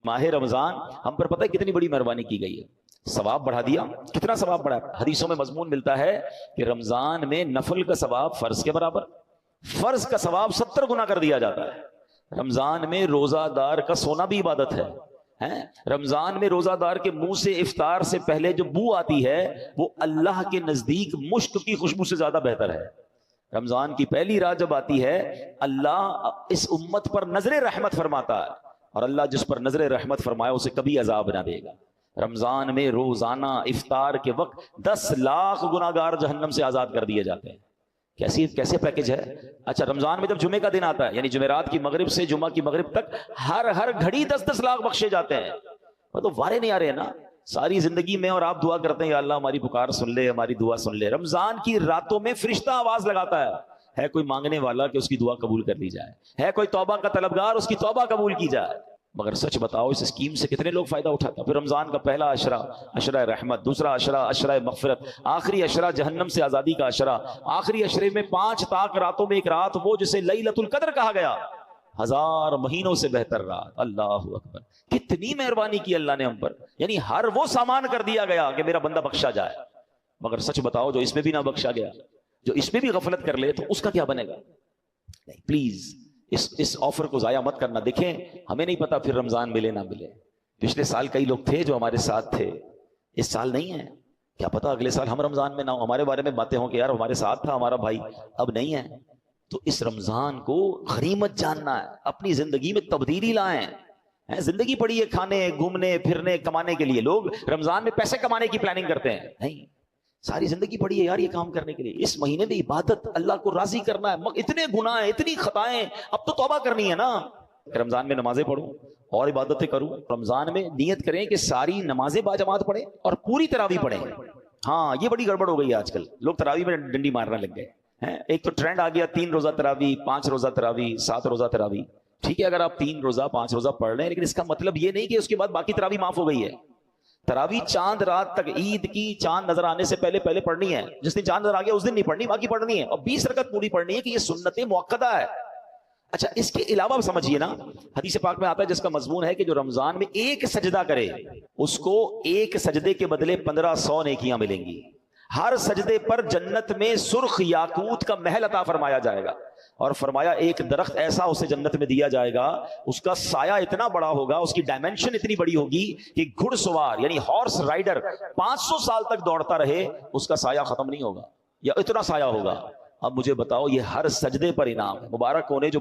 ماہ رمضان ہم پر پتہ ہے کتنی بڑی مہربانی کی گئی ہے، ثواب بڑھا دیا۔ کتنا ثواب بڑھا؟ حدیثوں میں مضمون ملتا ہے کہ رمضان میں نفل کا ثواب فرض کے برابر، فرض کا ثواب 70 گنا کر دیا جاتا ہے۔ رمضان میں روزہ دار کا سونا بھی عبادت ہے۔ رمضان میں روزہ دار کے منہ سے افطار سے پہلے جو بو آتی ہے وہ اللہ کے نزدیک مشک کی خوشبو سے زیادہ بہتر ہے۔ رمضان کی پہلی رات جب آتی ہے اللہ اس امت پر نظر رحمت فرماتا ہے، اور اللہ جس پر نظر رحمت فرمائے اسے کبھی عذاب نہ دے گا۔ رمضان میں روزانہ افطار کے وقت 10 لاکھ گناہگار جہنم سے آزاد کر دیے جاتے ہیں۔ کیسے پیکج ہے؟ اچھا، رمضان میں جب جمعے کا دن آتا ہے، یعنی جمعرات کی مغرب سے جمعہ کی مغرب تک ہر گھڑی 10 لاکھ بخشے جاتے ہیں۔ وہ تو وارے نہیں آ رہے ہیں نا، ساری زندگی میں، اور آپ دعا کرتے ہیں یا اللہ ہماری پکار سن لے، ہماری دعا سن لے۔ رمضان کی راتوں میں فرشتہ آواز لگاتا ہے کوئی مانگنے والا کہ اس کی دعا قبول کر لی جائے، ہے کوئی توبہ کا طلبگار اس کی توبہ قبول کی جائے۔ مگر سچ بتاؤ اس اسکیم سے کتنے لوگ فائدہ اٹھاتے ہیں؟ پھر رمضان کا پہلا عشرہ، عشرہ رحمت، دوسرا عشرہ، عشرہ مغفرت، آخری عشرہ جہنم سے آزادی کا عشرہ، آخری عشرے میں 5 طاق راتوں میں ایک رات وہ جسے لیلۃ القدر کہا گیا، 1000 مہینوں سے بہتر رات۔ اللہ اکبر، کتنی مہربانی کی اللہ نے ہم پر، یعنی ہر وہ سامان کر دیا گیا کہ میرا بندہ بخشا جائے۔ مگر سچ بتاؤ جو اس میں بھی نہ بخشا گیا، جو اس میں بھی غفلت کر لے تو اس کا کیا بنے گا؟ نہیں، پلیز اس آفر کو ضائع مت کرنا۔ دیکھیں ہمیں نہیں پتا پھر رمضان ملے نہ ملے۔ پچھلے سال کئی لوگ تھے جو ہمارے ساتھ تھے، اس سال نہیں ہے، کیا پتا اگلے سال ہم رمضان میں نہ ہو، ہمارے بارے میں باتیں ہوں کہ یار ہمارے ساتھ تھا ہمارا بھائی، اب نہیں ہے۔ تو اس رمضان کو غنیمت جاننا ہے، اپنی زندگی میں تبدیلی لائیں۔ زندگی پڑی ہے کھانے، گھومنے، پھرنے، کمانے کے لیے۔ لوگ رمضان میں پیسے کمانے کی پلاننگ کرتے ہیں، نہیں، ساری زندگی پڑی ہے یار یہ کام کرنے کے لیے۔ اس مہینے میں عبادت، اللہ کو راضی کرنا ہے۔ اتنے گناہ ہیں، اتنی خطائیں، اب تو توبہ کرنی ہے نا۔ رمضان میں نمازیں پڑھوں اور عبادتیں کروں۔ رمضان میں نیت کریں کہ ساری نمازیں باجماعت پڑھیں اور پوری تراویح پڑھیں۔ ہاں، یہ بڑی گڑبڑ ہو گئی ہے آج کل، لوگ تراویح میں ڈنڈی مارنے لگ گئے ہیں۔ ایک تو ٹرینڈ آ گیا 3 روزہ تراویح، 5 روزہ تراویح، 7 روزہ تراویح۔ ٹھیک ہے، اگر آپ 3 روزہ 5 روزہ پڑھ رہے ہیں، لیکن اس کا مطلب یہ نہیں کہ اس کے بعد باقی تراویح معاف ہو گئی ہے۔ تراویح چاند رات تک، عید کی چاند نظر آنے سے پہلے پڑھنی ہے۔ جس دن چاند نظر آ گیا اس دن نہیں پڑھنی، باقی پڑھنی ہے، اور 20 رکعت پوری پڑھنی ہے کہ یہ سنت مؤکدہ ہے۔ اچھا، اس کے علاوہ سمجھیے نا، حدیث پاک میں آتا ہے جس کا مضمون ہے کہ جو رمضان میں ایک سجدہ کرے اس کو ایک سجدے کے بدلے 1500 نیکیاں ملیں گی۔ ہر سجدے پر جنت میں سرخ یاقوت کا محل عطا فرمایا جائے گا، اور فرمایا ایک درخت ایسا اسے جنت میں دیا جائے گا، اس کا سایہ اتنا بڑا ہوگا، اس کی ڈائمنشن اتنی بڑی ہوگی کہ گھڑ سوار یعنی ہارس رائڈر 500 سال تک دوڑتا رہے اس کا سایہ ختم نہیں ہوگا، یا اتنا سایہ ہوگا۔ اب مجھے بتاؤ، یہ ہر سجدے پر انعام ہے۔ مبارک ہونے جو